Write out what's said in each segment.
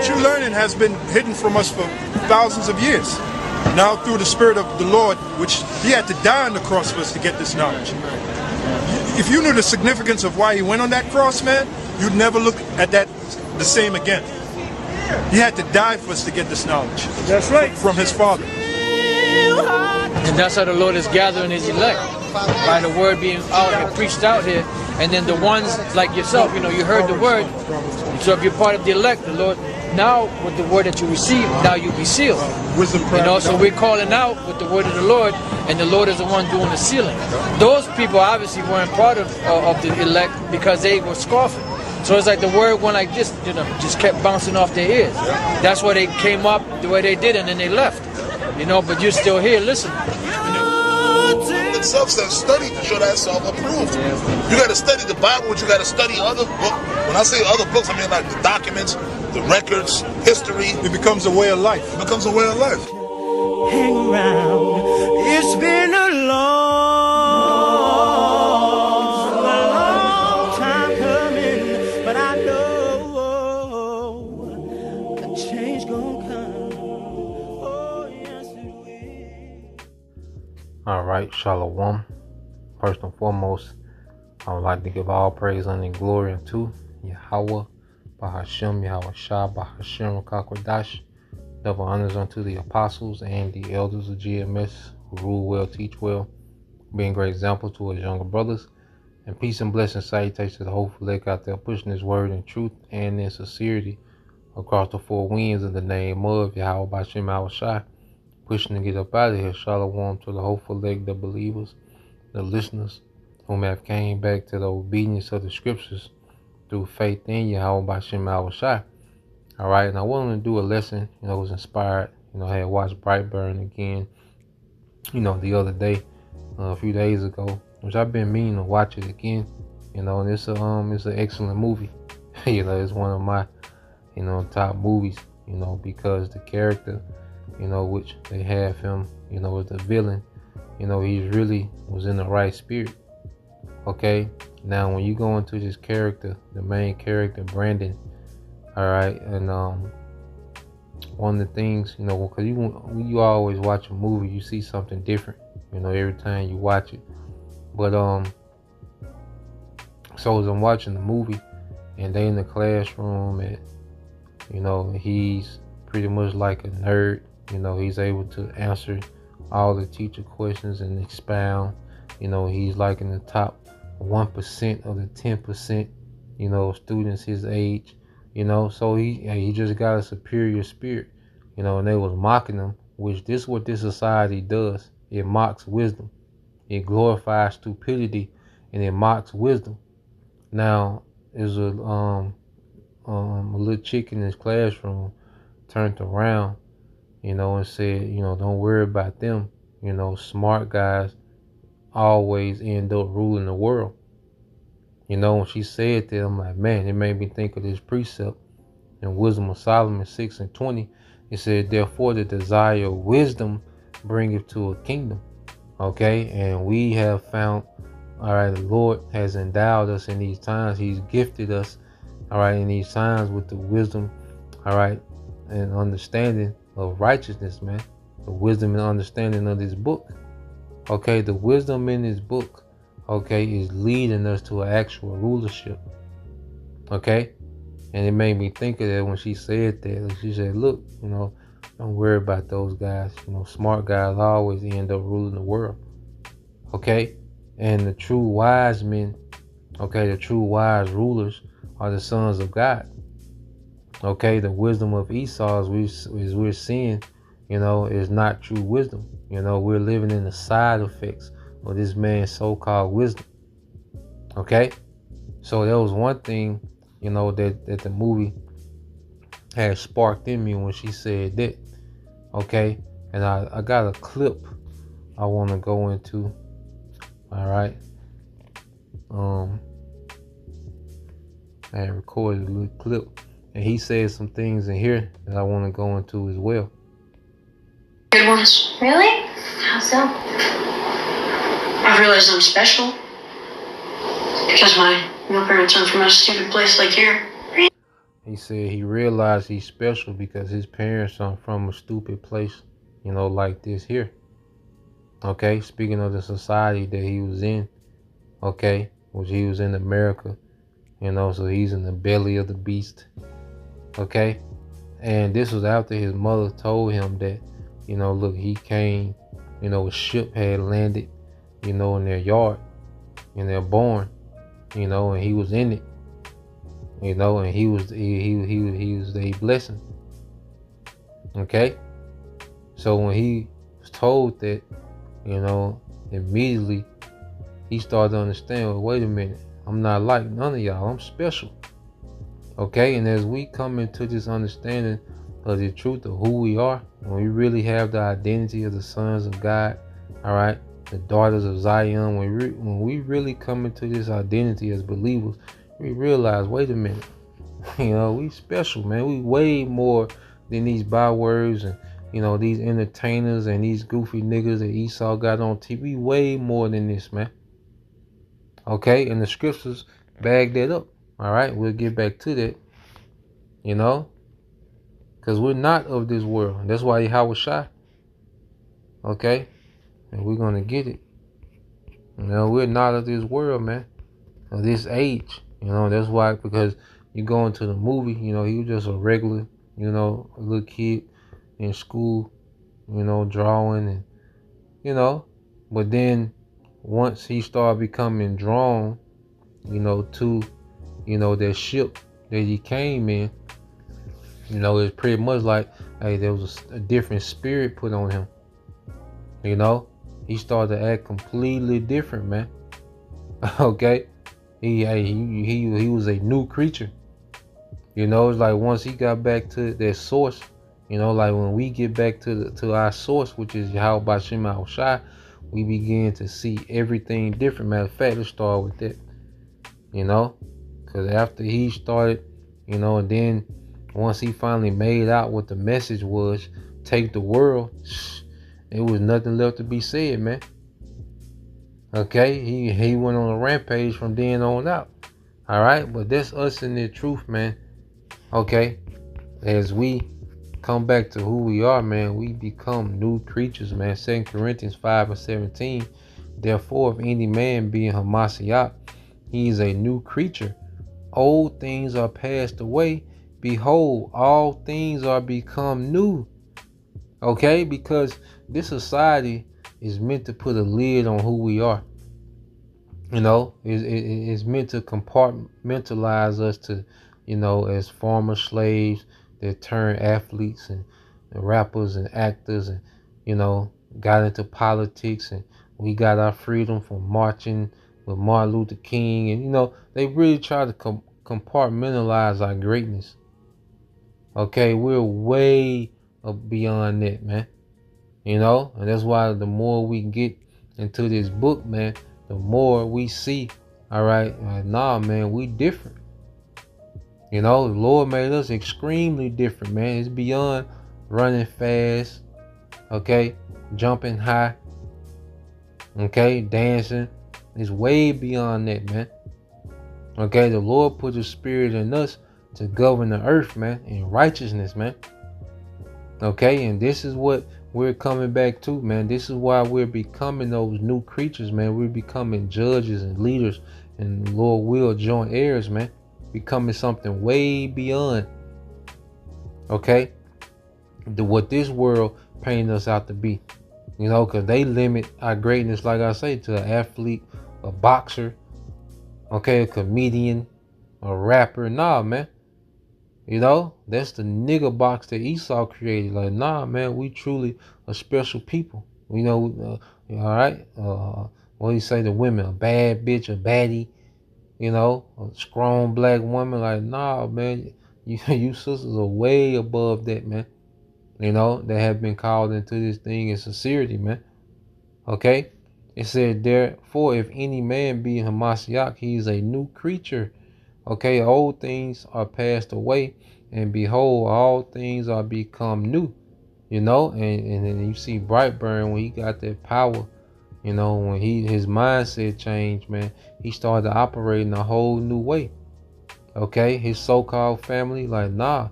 true learning has been hidden from us for thousands of years. Now through the Spirit of the Lord, which He had to die on the cross for us to get this knowledge. If you knew the significance of why He went on that cross, man, you'd never look at that the same again. He had to die for us to get this knowledge. That's right. From His Father. And that's how the Lord is gathering His elect, by the word being out and preached out here. And then the ones like yourself, you know, you heard the word. So if you're part of the elect, the Lord, now with the word that you receive, now you'll be sealed. Wisdom, you know, so we're calling out with the word of the Lord, and the Lord is the one doing the sealing. Those people obviously weren't part of the elect because they were scoffing. So it's like the word went like this, you know, just kept bouncing off their ears. That's why they came up the way they did, and then they left. You know, but you're still here listening. It's self-study to show that self-approved. You got to study the Bible, but you got to study other books. When I say other books, I mean like the documents, the records, history. It becomes a way of life. It becomes a way of life. Hang around. It's been a long time coming, but I know a change gonna come. Oh, yes it will. All right, Shalom. First and foremost, I would like to give all praise and glory unto Yahweh, Bahashem, Yahweh Shah, Bahashem, Rakakwadash. Double honors unto the apostles and the elders of GMS who rule well, teach well, being great example to his younger brothers. And peace and blessing salutations to the whole elect out there pushing His word in truth and in sincerity across the four winds in the name of Yahweh Bahashem, Yahweh Shah. Pushing to get up out of here. Shalom to the hopeful leg, the believers, the listeners whom have came back to the obedience of the scriptures through faith in Yahweh Bahashem Yahweh Shai. All right, and I wanted to do a lesson, you know, I was inspired. You know, I had watched Brightburn again, you know, the other day, a few days ago, which I've been meaning to watch it again, you know, and it's an excellent movie. You know, it's one of my, you know, top movies, you know, because the character, you know, which they have him, you know, as the villain, you know, he really was in the right spirit. Okay, now when you go into this character, the main character, Brandon, all right, and one of the things, you know, because you always watch a movie, you see something different, you know, every time you watch it. But so as I'm watching the movie, and they in the classroom, and you know, he's pretty much like a nerd. You know, he's able to answer all the teacher questions and expound. You know, he's like in the top 1% of the 10%, you know, students his age, you know, so he just got a superior spirit, you know, and they was mocking him, which this is what this society does. It mocks wisdom. It glorifies stupidity, and it mocks wisdom. Now, there's a little chick in his classroom turned around, you know, and said, you know, don't worry about them. You know, smart guys always end up ruling the world. You know, when she said that, I'm like, man, it made me think of this precept in Wisdom of Solomon 6:20. It said, therefore the desire of wisdom bringeth to a kingdom. Okay, and we have found, all right, the Lord has endowed us in these times. He's gifted us, all right, in these times with the wisdom, all right, and understanding of righteousness, man. The wisdom and understanding of this book. Okay, the wisdom in this book, okay, is leading us to an actual rulership. Okay, and it made me think of that when she said that. She said, look, you know, don't worry about those guys. You know, smart guys always end up ruling the world. Okay, and the true wise men, okay, the true wise rulers are the sons of God. Okay, the wisdom of Esau, as we're seeing, you know, is not true wisdom. You know, we're living in the side effects of this man's so-called wisdom. Okay, so that was one thing, you know, that the movie had sparked in me when she said that. Okay, and I got a clip I want to go into. All right, I had recorded a little clip. And he said some things in here that I want to go into as well. Good ones. Really? How so? I realize I'm special. Because my real parents aren't from a stupid place like here. he said he realized he's special because his parents are from a stupid place, you know, like this here. Okay, speaking of the society that he was in, okay, which he was in America, you know, so he's in the belly of the beast. Okay, and this was after his mother told him that, you know, look, he came, you know, a ship had landed, you know, in their yard, in their barn, you know, and he was in it, you know, and he was a blessing. Okay, so when he was told that, you know, immediately he started to understand, well, wait a minute, I'm not like none of y'all, I'm special. Okay, and as we come into this understanding of the truth of who we are, when we really have the identity of the sons of God, all right, the daughters of Zion, when we really come into this identity as believers, we realize, wait a minute, you know, we special, man. We way more than these bywords and, you know, these entertainers and these goofy niggas that Esau got on TV. Way more than this, man. Okay, and the scriptures back that up. All right, we'll get back to that, you know, because we're not of this world. That's why Yahweh Shai, okay, and we're going to get it. You know, we're not of this world, man, of this age. You know, that's why, because you go into the movie, you know, he was just a regular, you know, a little kid in school, you know, drawing and, you know, but then once he started becoming drawn, you know, to, you know, that ship that he came in, you know, it's pretty much like, hey, there was a different spirit put on him. You know, he started to act completely different, man. Okay, he was a new creature. You know, it's like once he got back to that source, you know, like when we get back to our source, which is Yahweh B'Shem Yahushai, we begin to see everything different. Matter of fact, let's start with that. You know, because after he started, you know, and then once he finally made out what the message was, take the world, it was nothing left to be said, man. Okay, he went on a rampage from then on out. All right, but that's us in the truth, man. Okay, as we come back to who we are, man, we become new creatures, man. 2 Corinthians 5:17. Therefore, if any man be in Hamashiach, he is a new creature. Old things are passed away. Behold, all things are become new. Okay, because this society is meant to put a lid on who we are. You know, it's meant to compartmentalize us to, you know, as former slaves that turned athletes and rappers and actors and, you know, got into politics, and we got our freedom from marching with Martin Luther King, and, you know, they really try to compartmentalize our greatness. Okay, we're way beyond that, man. You know, and that's why the more we get into this book, man, the more we see, all right, nah, man, we different. You know, the Lord made us extremely different, man. It's beyond running fast, okay, jumping high, okay, dancing. It's way beyond that, man. Okay, the Lord put His Spirit in us to govern the earth, man, in righteousness, man. Okay, and this is what we're coming back to, man. This is why we're becoming those new creatures, man. We're becoming judges and leaders, and Lord will joint heirs, man. Becoming something way beyond, okay, what this world painted us out to be. You know, because they limit our greatness, like I say, to an athlete, a boxer, okay, a comedian, a rapper. Nah, man. You know, that's the nigga box that Esau created. Like, nah, man, we truly a special people. You know, all right. What do you say to women? A bad bitch, a baddie. You know, a strong black woman. Like, nah, man, you sisters are way above that, man. You know, they have been called into this thing in sincerity, man. Okay? It said, therefore, if any man be in Hamashiach, he is a new creature. Okay, old things are passed away, and behold, all things are become new. You know, and then you see Brightburn when he got that power. You know, when his mindset changed, man, he started to operate in a whole new way. Okay, his so-called family, like, nah,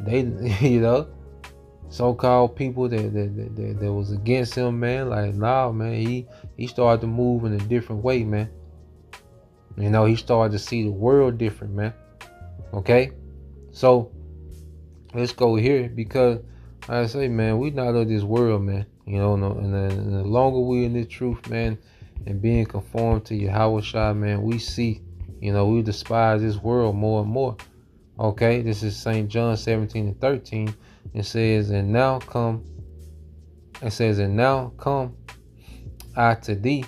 they, you know, so-called people that was against him, man, like, nah, man, he started to move in a different way, man. You know, he started to see the world different, man. Okay, so let's go here, because like I say, man, we not of this world, man. You know, and the longer we in this truth, man, and being conformed to Yahweh Shai, man, we see, you know, we despise this world more and more. Okay, this is St. John 17:13. It says, and now come I to thee,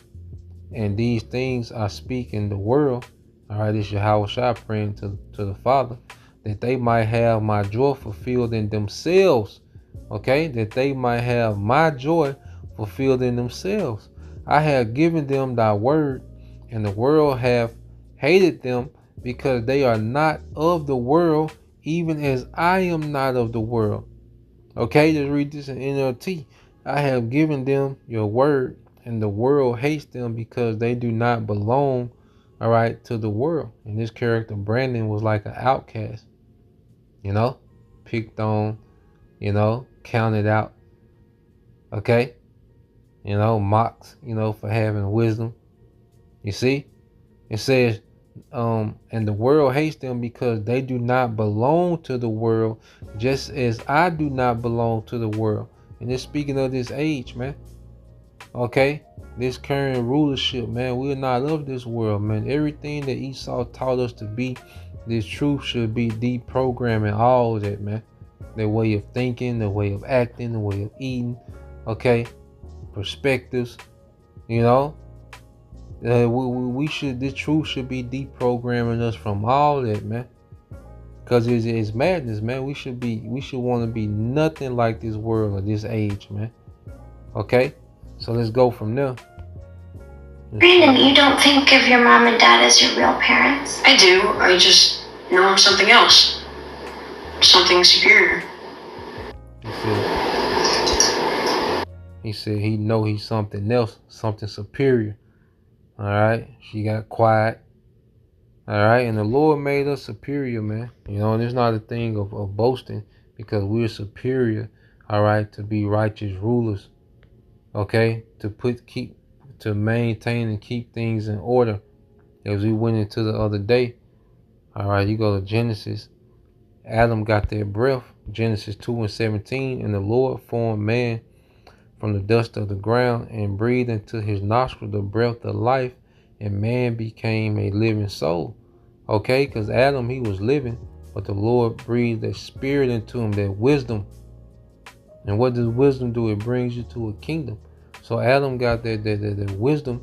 and these things I speak in the world. All right, this Yahweh Shai praying to the Father, that they might have my joy fulfilled in themselves. Okay, that they might have my joy fulfilled in themselves. I have given them thy word, and the world have hated them, because they are not of the world, even as I am not of the world. Okay, just read this in NLT. I have given them your word, and the world hates them because they do not belong, all right, to the world. And this character, Brandon, was like an outcast, you know, picked on, you know, counted out, okay, you know, mocked, you know, for having wisdom. You see, it says, and the world hates them because they do not belong to the world, just as I do not belong to the world. And it's speaking of this age, man. Okay, this current rulership, man, we're not of this world, man. Everything that Esau taught us to be, this truth should be deprogramming all of that, man. Their way of thinking, the way of acting, the way of eating, okay, perspectives, you know. We should, this truth should be deprogramming us from all that, man. Cause it's madness, man. We should want to be nothing like this world or this age, man. Okay, so let's go from there. Brandon, you don't think of your mom and dad as your real parents? I do. I just know I'm something else. Something superior. He said he know he's something else, something superior. All right, she got quiet. All right, and the Lord made us superior, man. You know, and it's not a thing of boasting, because we're superior. All right, to be righteous rulers. Okay, to maintain and keep things in order. As we went into the other day. All right, you go to Genesis. Adam got that breath. Genesis 2:17, and the Lord formed man from the dust of the ground and breathed into his nostril the breath of life, and man became a living soul. Okay, because Adam, he was living, but the Lord breathed that spirit into him, that wisdom. And what does wisdom do? It brings you to a kingdom. So Adam got that wisdom,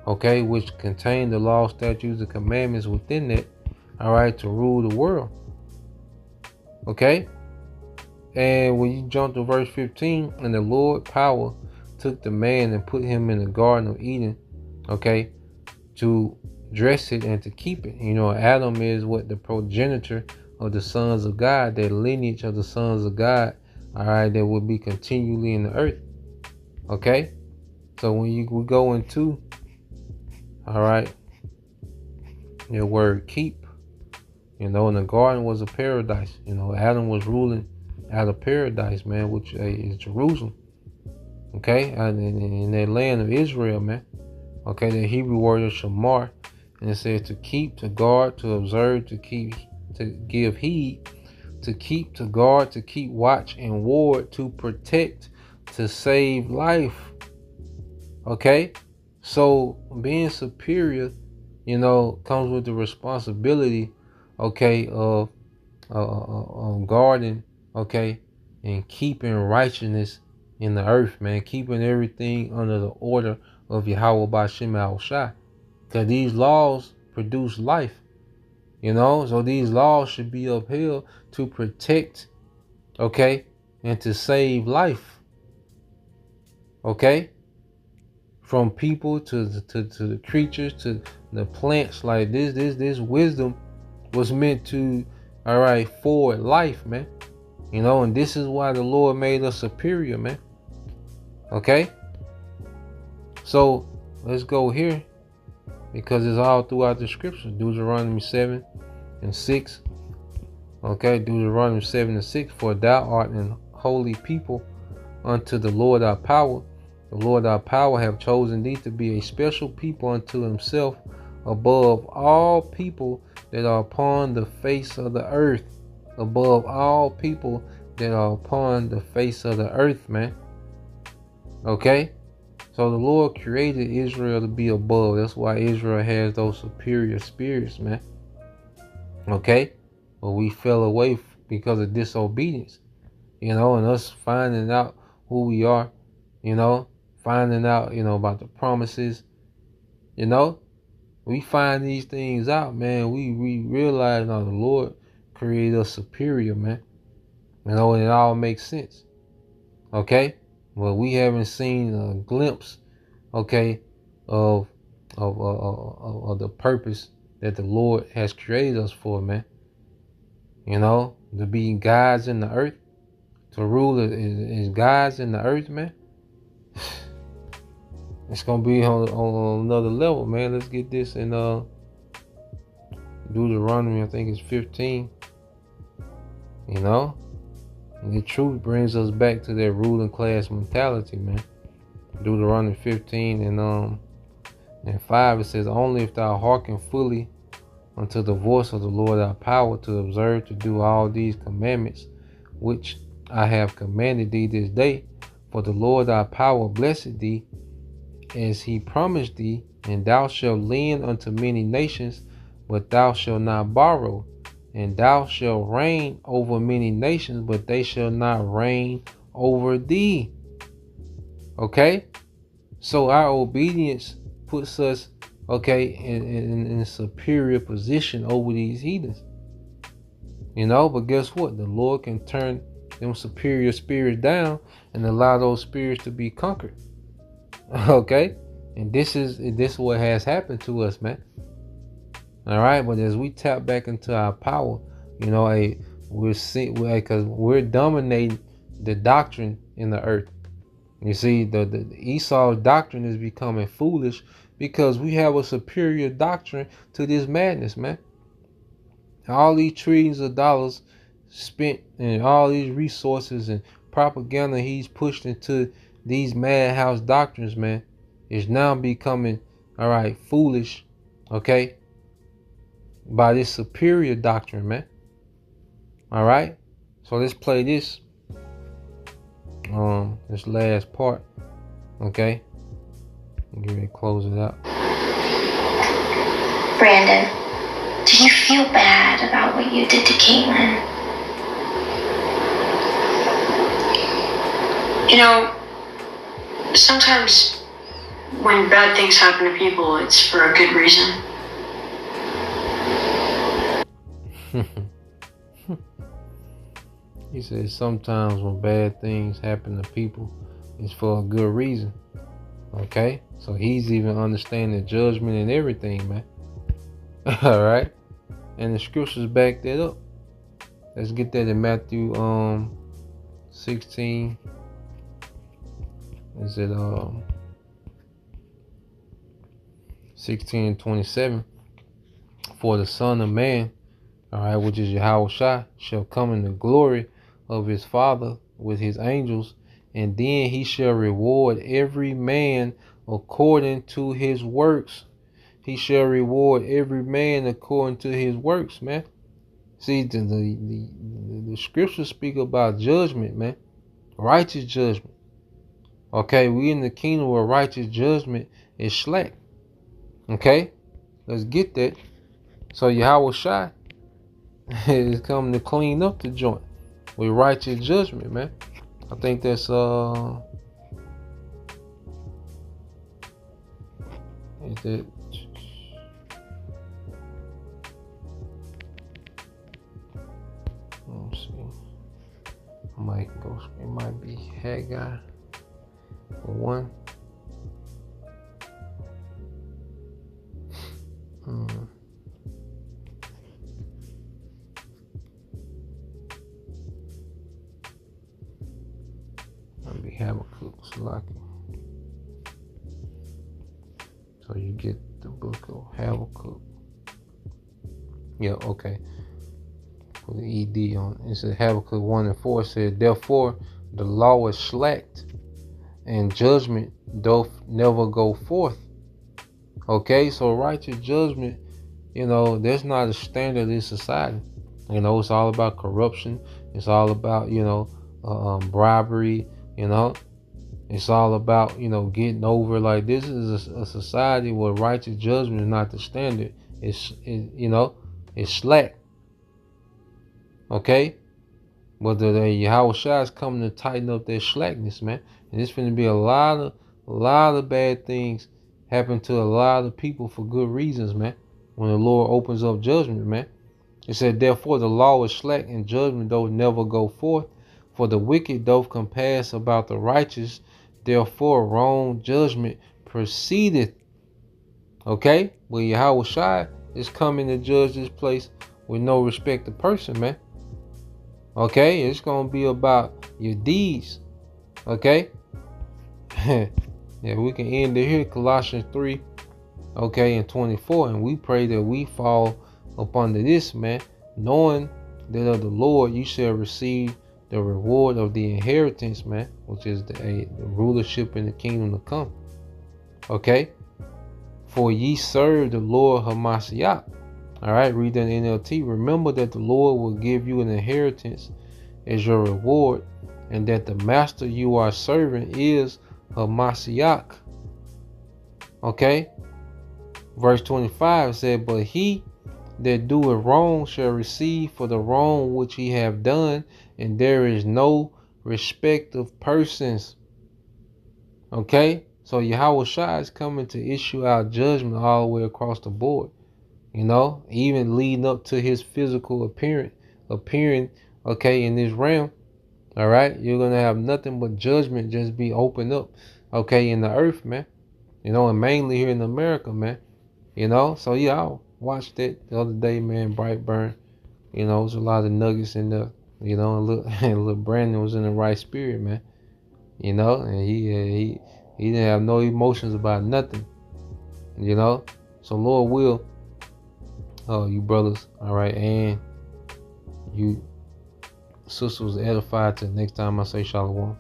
okay, which contained the law, statutes, and commandments within it, all right, to rule the world. Okay? And when you jump to verse 15, and the Lord power took the man and put him in the Garden of Eden, okay, to dress it and to keep it. You know, Adam is what? The progenitor of the sons of God, that lineage of the sons of God, all right, that will be continually in the earth. Okay? So when we go into, all right, your word keep, you know, and the garden was a paradise. You know, Adam was ruling out of paradise, man, which is Jerusalem. Okay, and in that land of Israel, man. Okay, the Hebrew word is shamar, and it says to keep, to guard, to observe, to keep, to give heed, to keep, to guard, to keep watch and ward, to protect, to save life. Okay, so being superior, you know, comes with the responsibility, okay, of guarding, okay, and keeping righteousness in the earth, man, keeping everything under the order of Yahweh B'Shem Yahushua, because these laws produce life, you know, so these laws should be upheld to protect, okay, and to save life, okay, from people to the creatures to the plants. Like this wisdom was meant to, all right, forward life, man. You know, and this is why the Lord made us superior, man. Okay? So let's go here, because it's all throughout the scriptures. Deuteronomy 7, and 6. Okay, Deuteronomy 7 and 6. For thou art an holy people unto the Lord our power. The Lord our power have chosen thee to be a special people unto himself above all people that are upon the face of the earth. Above all people that are upon the face of the earth, man. Okay? So the Lord created Israel to be above. That's why Israel has those superior spirits, man. Okay? But we fell away because of disobedience. And us finding out who we are, finding out, about the promises, we find these things out, man. We realize now the Lord created us superior, man. And it all makes sense. Okay? Well, we haven't seen a glimpse, okay, of the purpose that the Lord has created us for, man. To be gods in the earth, to rule as gods in the earth, man. It's gonna be on another level, man. Let's get this in Deuteronomy, I think it's 15. And the truth brings us back to that ruling class mentality, man. Deuteronomy 15 and 5, it says, only if thou hearken fully unto the voice of the Lord our power to observe to do all these commandments which I have commanded thee this day, for the Lord our power blessed thee as he promised thee, and thou shalt lend unto many nations, but thou shalt not borrow. And thou shalt reign over many nations, but they shall not reign over thee. Okay? So our obedience puts us, in a superior position over these heathens. But guess what? The Lord can turn them superior spirits down and allow those spirits to be conquered. Okay? And this is what has happened to us, man. All right, but as we tap back into our power, because we're dominating the doctrine in the earth. You see, the Esau's doctrine is becoming foolish because we have a superior doctrine to this madness, man. All these trillions of dollars spent and all these resources and propaganda he's pushed into these madhouse doctrines, man, is now becoming, foolish, okay? By this superior doctrine, man. All right, so let's play this last part. Okay, I'm getting ready to close it out. Brandon, do you feel bad about what you did to Caitlin? Sometimes when bad things happen to people, it's for a good reason. He says sometimes when bad things happen to people, it's for a good reason. Okay? So he's even understanding judgment and everything, man. All right? And the scriptures back that up. Let's get that in Matthew 16. Is it 16 and 27? For the Son of Man, which is Yahushua, shall come in the glory of his Father with his angels, and then he shall reward every man according to his works. He shall reward every man according to his works, man. See, the scriptures speak about judgment, man. Righteous judgment. Okay, we in the kingdom where righteous judgment is slack. Okay, let's get that. So Yahushua is coming to clean up the joint with righteous judgment, man. I think that's is it? Let's see. It might be Haggai for one. Habakkuk, Salaki. So you get the book of Habakkuk. Yeah, okay. Put the ED on. It said Habakkuk 1:4 said, therefore the law is slacked, and judgment doth never go forth. Okay, so righteous judgment, that's not a standard in society. It's all about corruption. It's all about, bribery, It's all about, getting over. Like, this is a society where righteous judgment is not the standard. It's slack. Okay? But the Yahweh Shai is coming to tighten up that slackness, man. And it's going to be a lot of bad things happen to a lot of people for good reasons, man. When the Lord opens up judgment, man. It said, therefore the law is slack, and judgment doth never go forth. For the wicked doth compass about the righteous. Therefore wrong judgment proceedeth. Okay? Well, Yahweh Shai is coming to judge this place with no respect to person, man. Okay? It's going to be about your deeds. Okay? Yeah, we can end it here. Colossians 3, okay, and 24. And we pray that we fall up under this, man, knowing that of the Lord you shall receive the reward of the inheritance, man, which is the rulership in the kingdom to come. Okay? For ye serve the Lord Hamashiach. All right, read that NLT. Remember that the Lord will give you an inheritance as your reward, and that the master you are serving is Hamashiach. Okay? Verse 25 said, but he that doeth wrong shall receive for the wrong which he have done, and there is no respect of persons. Okay? So Yahweh Shai is coming to issue out judgment all the way across the board. Even leading up to his physical appearing, okay, in this realm. All right? You're going to have nothing but judgment just be opened up, okay, in the earth, man. And mainly here in America, man. So yeah, I watched that the other day, man. Brightburn. There's a lot of nuggets in there. And little Brandon was in the right spirit, man. And he didn't have no emotions about nothing. So Lord will, you brothers, all right, and you sisters edified till next time I say shalom.